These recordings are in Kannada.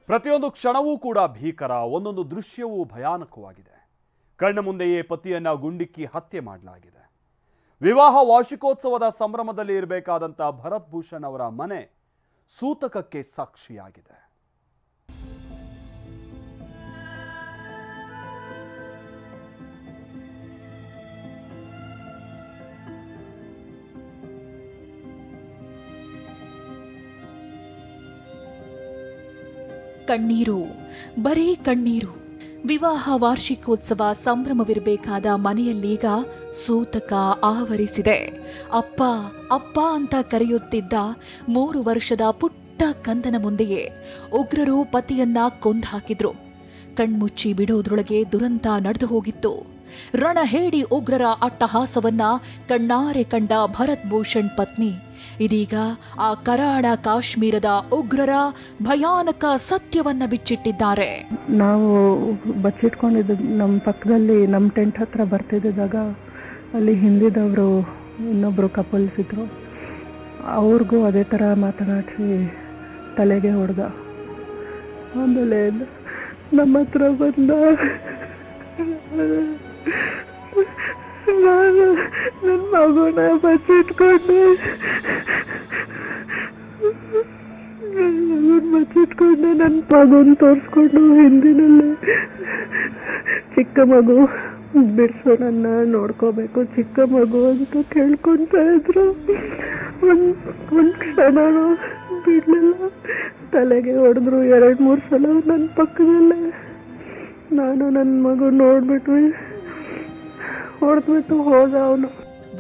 ಪ್ರತಿಯೊಂದು ಕ್ಷಣವೂ ಕೂಡ ಭೀಕರ, ಒಂದೊಂದು ದೃಶ್ಯವೂ ಭಯಾನಕವಾಗಿದೆ. ಕಣ್ಣ ಮುಂದೆಯೇ ಪತಿಯನ್ನ ಗುಂಡಿಕ್ಕಿ ಹತ್ಯೆ ಮಾಡಲಾಗಿದೆ. ವಿವಾಹ ವಾರ್ಷಿಕೋತ್ಸವದ ಸಂಭ್ರಮದಲ್ಲಿ ಇರಬೇಕಾದಂತ ಭರತ್ ಭೂಷಣ್ ಅವರ ಮನೆ ಸೂತಕಕ್ಕೆ ಸಾಕ್ಷಿಯಾಗಿದೆ. ಕಣ್ಣೀರು, ಬರೀ ಕಣ್ಣೀರು. ವಿವಾಹ ವಾರ್ಷಿಕೋತ್ಸವ ಸಂಭ್ರಮವಿರಬೇಕಾದ ಮನೆಯಲ್ಲೀಗ ಸೂತಕ ಆವರಿಸಿದೆ. ಅಪ್ಪ ಅಪ್ಪ ಅಂತ ಕರೆಯುತ್ತಿದ್ದ 3 ವರ್ಷದ ಪುಟ್ಟ ಕಂದನ ಮುಂದೆಯೇ ಉಗ್ರರು ಪತಿಯನ್ನ ಕೊಂದು ಹಾಕಿದ್ರು. ಕಣ್ಮುಚ್ಚಿ ಬಿಡೋದ್ರೊಳಗೆ ದುರಂತ ನಡೆದು ಹೋಗಿತ್ತು. ರಣಹೇಡಿ ಉಗ್ರರ ಅಟ್ಟಹಾಸವನ್ನ ಕಣ್ಣಾರೆ ಕಂಡ ಭರತ್ ಭೂಷಣ್ ಪತ್ನಿ ಇದೀಗ ಆ ಕರಾಳ ಕಾಶ್ಮೀರದ ಉಗ್ರರ ಭಯಾನಕ ಸತ್ಯವನ್ನ ಬಿಚ್ಚಿಟ್ಟಿದ್ದಾರೆ. ನಾವು ಬಚ್ಚಿಟ್ಕೊಂಡಿದ್ದ ನಮ್ಮ ಪಕ್ಕದಲ್ಲಿ ನಮ್ಮ ಟೆಂಟ್ ಹತ್ರ ಬರ್ತಿದ್ದಾಗ ಅಲ್ಲಿ ಹಿಂದಿದವರು ಇನ್ನೊಬ್ರು ಕಪಲ್ಸ್ ಇದ್ರು. ಅವ್ರಿಗೂ ಅದೇ ಥರ ಮಾತನಾಡಿಸಿ ತಲೆಗೆ ಹೊಡೆದ. ಆಮೇಲೆ ನಮ್ಮ ಹತ್ರ ಬಂದ ನಾನು ನನ್ನ ಮಗುನ ಬಚ್ಚಿಟ್ಕೊಂಡು ನನ್ನ ಮಗುನ ತೋರಿಸ್ಕೊಂಡು ಹಿಂದಿನಲ್ಲೇ ಚಿಕ್ಕ ಮಗು ಬಿಡಿಸೋ ನನ್ನ ನೋಡ್ಕೋಬೇಕು ಚಿಕ್ಕ ಮಗು ಅಂತ ಕೇಳ್ಕೊತಾ ಇದ್ರು. ಒಂದು ಕ್ಷಣನೂ ಬಿಡಲಿಲ್ಲ. ತಲೆಗೆ ಹೊಡೆದ್ರು 2-3 ಸಲ ನನ್ನ ಪಕ್ಕದಲ್ಲೇ. ನಾನು ನನ್ನ ಮಗು ನೋಡ್ಬಿಟ್ವಿ, ಹೊಡೆದ್ಬಿಟ್ಟು ಹೋದ ಅವನು.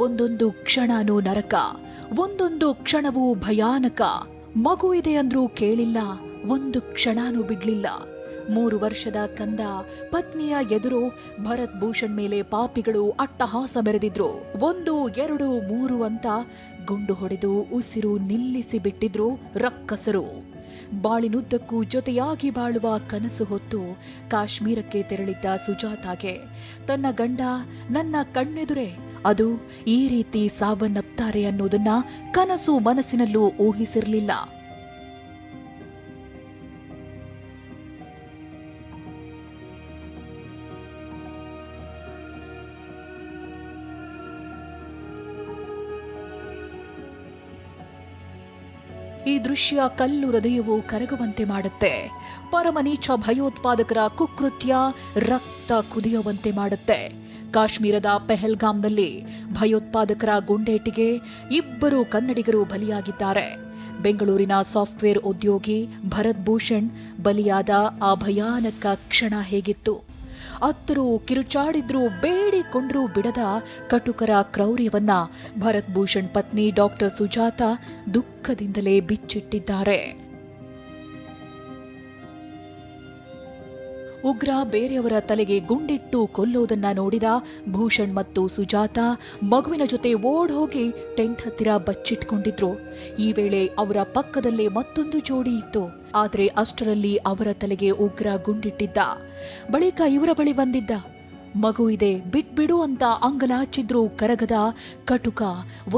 ಒಂದೊಂದು ಕ್ಷಣನೂ ನರಕ, ಒಂದೊಂದು ಕ್ಷಣವೂ ಭಯಾನಕ. ಮಗು ಇದೆ ಅಂದ್ರೂ ಕೇಳಿಲ್ಲ, ಒಂದು ಕ್ಷಣನೂ ಬಿಡ್ಲಿಲ್ಲ. 3 ವರ್ಷದ ಕಂದ ಪತ್ನಿಯ ಎದುರು ಭರತ್ ಭೂಷಣ್ ಮೇಲೆ ಪಾಪಿಗಳು ಅಟ್ಟಹಾಸ ಮೆರೆದಿದ್ರು. 1, 2, 3 ಅಂತ ಗುಂಡು ಹೊಡೆದು ಉಸಿರು ನಿಲ್ಲಿಸಿ ಬಿಟ್ಟಿದ್ರು ರಕ್ಕಸರು. ಬಾಳಿನುದ್ದಕ್ಕೂ ಜೊತೆಯಾಗಿ ಬಾಳುವ ಕನಸು ಹೊತ್ತು ಕಾಶ್ಮೀರಕ್ಕೆ ತೆರಳಿದ್ದ ಸುಜಾತಾಗೆ ತನ್ನ ಗಂಡ ನನ್ನ ಕಣ್ಣೆದುರೇ ಅದು ಈ ರೀತಿ ಸಾವನ್ನಪ್ತಾರೆ ಅನ್ನೋದನ್ನ ಕನಸು ಮನಸ್ಸಿನಲ್ಲೂ ಊಹಿಸಿರಲಿಲ್ಲ. ಈ ದೃಶ್ಯ ಕಲ್ಲು ಹೃದಯವು ಕರಗುವಂತೆ ಮಾಡುತ್ತೆ. ಪರಮನೀಚ ಭಯೋತ್ಪಾದಕರ ಕುಕೃತ್ಯ ರಕ್ತ ಕುದಿಯುವಂತೆ ಮಾಡುತ್ತೆ. ಕಾಶ್ಮೀರದ ಪೆಹಲ್ಗಾಮ್ನಲ್ಲಿ ಭಯೋತ್ಪಾದಕರ ಗುಂಡೇಟಿಗೆ 2 ಕನ್ನಡಿಗರು ಬಲಿಯಾಗಿದ್ದಾರೆ. ಬೆಂಗಳೂರಿನ ಸಾಫ್ಟ್ವೇರ್ ಉದ್ಯೋಗಿ ಭರತ್ ಭೂಷಣ್ ಬಲಿಯಾದ ಆ ಭಯಾನಕ ಕ್ಷಣ ಹೇಗಿತ್ತು? ಅತ್ತರು ಕಿರುಚಾಡಿದ್ರೂ ಬೇಡಿಕೊಂಡ್ರೂ ಬಿಡದ ಕಟುಕರ ಕ್ರೌರ್ಯವನ್ನ ಭರತ್ ಭೂಷಣ್ ಪತ್ನಿ ಡಾಕ್ಟರ್ ಸುಜಾತಾ ದುಃಖದಿಂದಲೇ ಬಿಚ್ಚಿಟ್ಟಿದ್ದಾರೆ. ಉಗ್ರ ಬೇರೆಯವರ ತಲೆಗೆ ಗುಂಡಿಟ್ಟು ಕೊಲ್ಲೋದನ್ನ ನೋಡಿದ ಭೂಷಣ್ ಮತ್ತು ಸುಜಾತಾ ಮಗುವಿನ ಜೊತೆ ಓಡ್ ಹೋಗಿ ಟೆಂಟ್ ಹತ್ತಿರ ಬಚ್ಚಿಟ್ಕೊಂಡಿದ್ರು. ಈ ವೇಳೆ ಅವರ ಪಕ್ಕದಲ್ಲೇ ಮತ್ತೊಂದು ಜೋಡಿ ಇತ್ತು. ಆದ್ರೆ ಅಷ್ಟರಲ್ಲಿ ಅವರ ತಲೆಗೆ ಉಗ್ರ ಗುಂಡಿಟ್ಟಿದ್ದ. ಬಳಿಕ ಇವರ ಬಳಿ ಬಂದಿದ್ದ. ಮಗು ಇದೆ ಬಿಟ್ಬಿಡು ಅಂತ ಅಂಗಲಾಚಿದ್ರು ಕರಗದ ಕಟುಕ.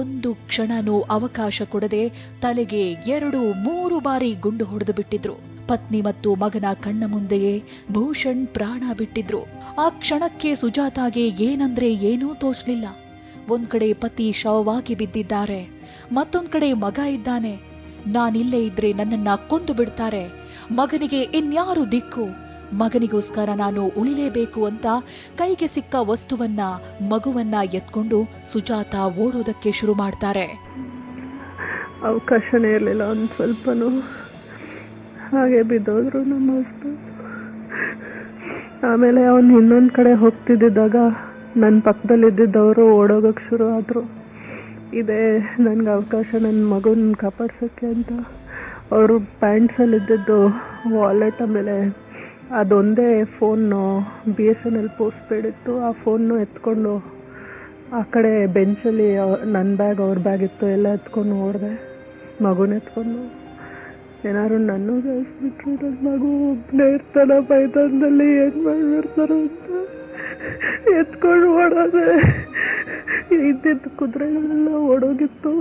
1 ಕ್ಷಣನೂ ಅವಕಾಶ ಕೊಡದೆ ತಲೆಗೆ 2-3 ಬಾರಿ ಗುಂಡು ಹೊಡೆದು ಬಿಟ್ಟಿದ್ರು. ಪತ್ನಿ ಮತ್ತು ಮಗನ ಕಣ್ಣ ಮುಂದೆಯೇ ಭೂಷಣ್ ಪ್ರಾಣ ಬಿಟ್ಟಿದ್ರು. ಆ ಕ್ಷಣಕ್ಕೆ ಸುಜಾತಾಗೆ ಏನಂದ್ರೆ ಏನೂ ತೋಚಲಿಲ್ಲ. ಒಂದ್ ಕಡೆ ಪತಿ ಶವವಾಗಿ ಬಿದ್ದಿದ್ದಾರೆ, ಮತ್ತೊಂದ್ ಕಡೆ ಮಗ ಇದ್ದಾನೆ. ನಾನಿಲ್ಲೇ ಇದ್ರೆ ನನ್ನನ್ನ ಕೊಂದು ಬಿಡ್ತಾರೆ, ಮಗನಿಗೆ ಇನ್ಯಾರು ದಿಕ್ಕು, ಮಗನಿಗೋಸ್ಕರ ನಾನು ಉಳಿಲೇಬೇಕು ಅಂತ ಕೈಗೆ ಸಿಕ್ಕ ವಸ್ತುವನ್ನ ಮಗುವನ್ನ ಎತ್ಕೊಂಡು ಸುಜಾತಾ ಓಡೋದಕ್ಕೆ ಶುರು ಮಾಡ್ತಾರೆ. ಅವಕಾಶನೇ ಇರಲಿಲ್ಲ. ಒಂದು ಸ್ವಲ್ಪನೂ ಹಾಗೆ ಬಿದ್ದೋದ್ರು ನಮ್ಮ ಹಸ್ಬೆಂಡ್. ಆಮೇಲೆ ಅವನು ಇನ್ನೊಂದು ಕಡೆ ಹೋಗ್ತಿದ್ದಾಗ ನನ್ನ ಪಕ್ಕದಲ್ಲಿದ್ದವರು ಓಡೋಗಕ್ಕೆ ಶುರು ಆದರು. ಇದೇ ನನಗೆ ಅವಕಾಶ ನನ್ನ ಮಗನ ಕಾಪಾಡ್ಸೋಕ್ಕೆ ಅಂತ. ಅವರು ಪ್ಯಾಂಟ್ಸಲ್ಲಿದ್ದು ವಾಲೆಟ್, ಆಮೇಲೆ ಅದೊಂದೇ ಫೋನು BSNL ಪೋಸ್ಟ್ ಪೇಡ್ ಇತ್ತು. ಆ ಫೋನ್ನು ಎತ್ಕೊಂಡು ಆ ಕಡೆ ಬೆಂಚಲ್ಲಿ ನನ್ನ ಬ್ಯಾಗ್ ಅವ್ರ ಬ್ಯಾಗ್ ಇತ್ತು ಎಲ್ಲ ಎತ್ಕೊಂಡು ಓಡಿದೆ. ಮಗುನ ಎತ್ಕೊಂಡು ಏನಾದ್ರು ನನ್ನ ಕಳಿಸ್ಬಿಟ್ರು ನನ್ನ ಮಗು ಒಬ್ಬನೇ ಇರ್ತಾನ ಪೈತಾನದಲ್ಲಿ ಏನು ಮಾಡಿಬಿಡ್ತಾರೋ ಅಂತ ಎತ್ಕೊಂಡು ಓಡೋದೆ. ಇದ್ದಿದ್ದು ಕುದುರೆಗಳೆಲ್ಲ ಓಡೋಗಿತ್ತು.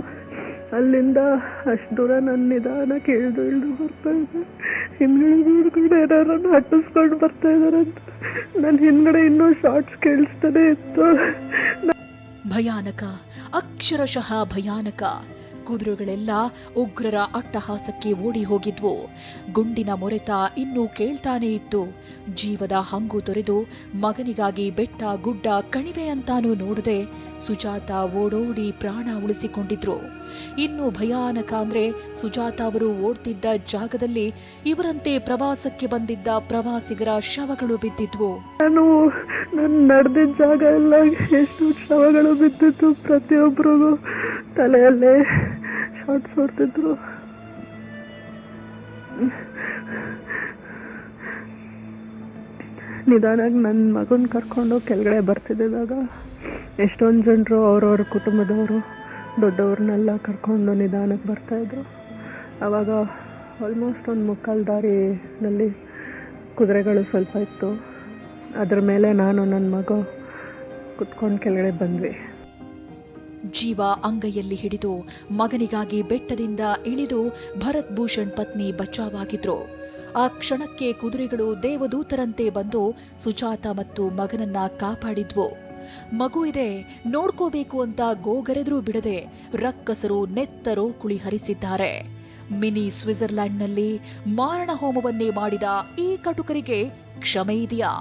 ಅಲ್ಲಿಂದ ಅಷ್ಟು ದೂರ ನನ್ನ ನಿಧಾನಕ್ಕೆ ಇಳಿದು ಬರ್ತಾ ಇದ್ದೆ. ಹಿಂದ್ಗಡೆ ಏನಾರನ್ನು ಅಟ್ಟಿಸ್ಕೊಂಡು ಬರ್ತಾ ಇದಾರೆ ಅಂತ. ನನ್ನ ಹಿಂದ್ಗಡೆ ಇನ್ನೂ ಶಾರ್ಟ್ಸ್ ಕೇಳಿಸ್ತಾನೆ ಇತ್ತು. ಭಯಾನಕ, ಅಕ್ಷರಶಃ ಭಯಾನಕ. ಕುದುರೆಗಳೆಲ್ಲ ಉಗ್ರರ ಅಟ್ಟಹಾಸಕ್ಕೆ ಓಡಿ ಹೋಗಿದ್ವು. ಗುಂಡಿನ ಮೊರೆತ ಇನ್ನೂ ಕೇಳ್ತಾನೇ ಇತ್ತು. ಜೀವದ ಹಂಗು ತೊರೆದು ಮಗನಿಗಾಗಿ ಬೆಟ್ಟ ಗುಡ್ಡ ಕಣಿವೆ ಅಂತಾನೂ ನೋಡದೆ ಸುಜಾತ ಓಡೋಡಿ ಪ್ರಾಣ ಉಳಿಸಿಕೊಂಡಿದ್ರು. ಇನ್ನು ಭಯಾನಕ ಅಂದ್ರೆ ಸುಜಾತ ಅವರು ಓಡ್ತಿದ್ದ ಜಾಗದಲ್ಲಿ ಇವರಂತೆ ಪ್ರವಾಸಕ್ಕೆ ಬಂದಿದ್ದ ಪ್ರವಾಸಿಗರ ಶವಗಳು ಬಿದ್ದಿದ್ವು. ನಾನು ನಡೆದಿದ್ದ ಜಾಗ ಎಲ್ಲ ಎಷ್ಟು ಶವಗಳು ಬಿದ್ದಿತ್ತು. ಪ್ರತಿಯೊಬ್ಬರಿಗೂ ತಲೆಯಲ್ಲೇ ಶಾರ್ಟ್ಸ್ ಹೊಡ್ತಿದ್ರು. ನಿಧಾನಾಗಿ ನನ್ನ ಮಗನ ಕರ್ಕೊಂಡು ಕೆಳಗಡೆ ಬರ್ತಿದ್ದಾಗ ಎಷ್ಟೊಂದು ಜನರು ಅವ್ರವ್ರ ಕುಟುಂಬದವರು ದೊಡ್ಡವ್ರನ್ನೆಲ್ಲ ಕರ್ಕೊಂಡು ನಿಧಾನಕ್ಕೆ ಬರ್ತಾಯಿದ್ರು. ಆವಾಗ ಆಲ್ಮೋಸ್ಟ್ ಒಂದು ಮುಕ್ಕಾಲು ದಾರಿನಲ್ಲಿ ಕುದುರೆಗಳು ಸ್ವಲ್ಪ ಇತ್ತು. ಅದ್ರ ಮೇಲೆ ನಾನು ನನ್ನ ಮಗ ಕುತ್ಕೊಂಡು ಕೆಳಗಡೆ ಬಂದ್ವಿ. ಜೀವ ಅಂಗೈಯಲ್ಲಿ ಹಿಡಿದು ಮಗನಿಗಾಗಿ ಬೆಟ್ಟದಿಂದ ಇಳಿದು ಭರತ್ ಭೂಷಣ್ ಪತ್ನಿ ಬಚಾವಾಗಿದ್ರು. ಆ ಕ್ಷಣಕ್ಕೆ ಕುದುರೆಗಳು ದೇವದೂತರಂತೆ ಬಂದು ಸುಜಾತ ಮತ್ತು ಮಗನನ್ನ ಕಾಪಾಡಿದ್ವು. ಮಗು ಇದೆ, ನೋಡ್ಕೋಬೇಕು ಅಂತ ಗೋಗರೆದ್ರೂ ಬಿಡದೆ ರಕ್ಕಸರು ನೆತ್ತರೋ ಕುಳಿ ಹರಿಸಿದ್ದಾರೆ. ಮಿನಿ ಸ್ವಿಟ್ಜರ್ಲ್ಯಾಂಡ್ನಲ್ಲಿ ಮಾರಣ ಹೋಮವನ್ನೇ ಮಾಡಿದ ಈ ಕಟುಕರಿಗೆ ಕ್ಷಮೆ ಇದೆಯಾ?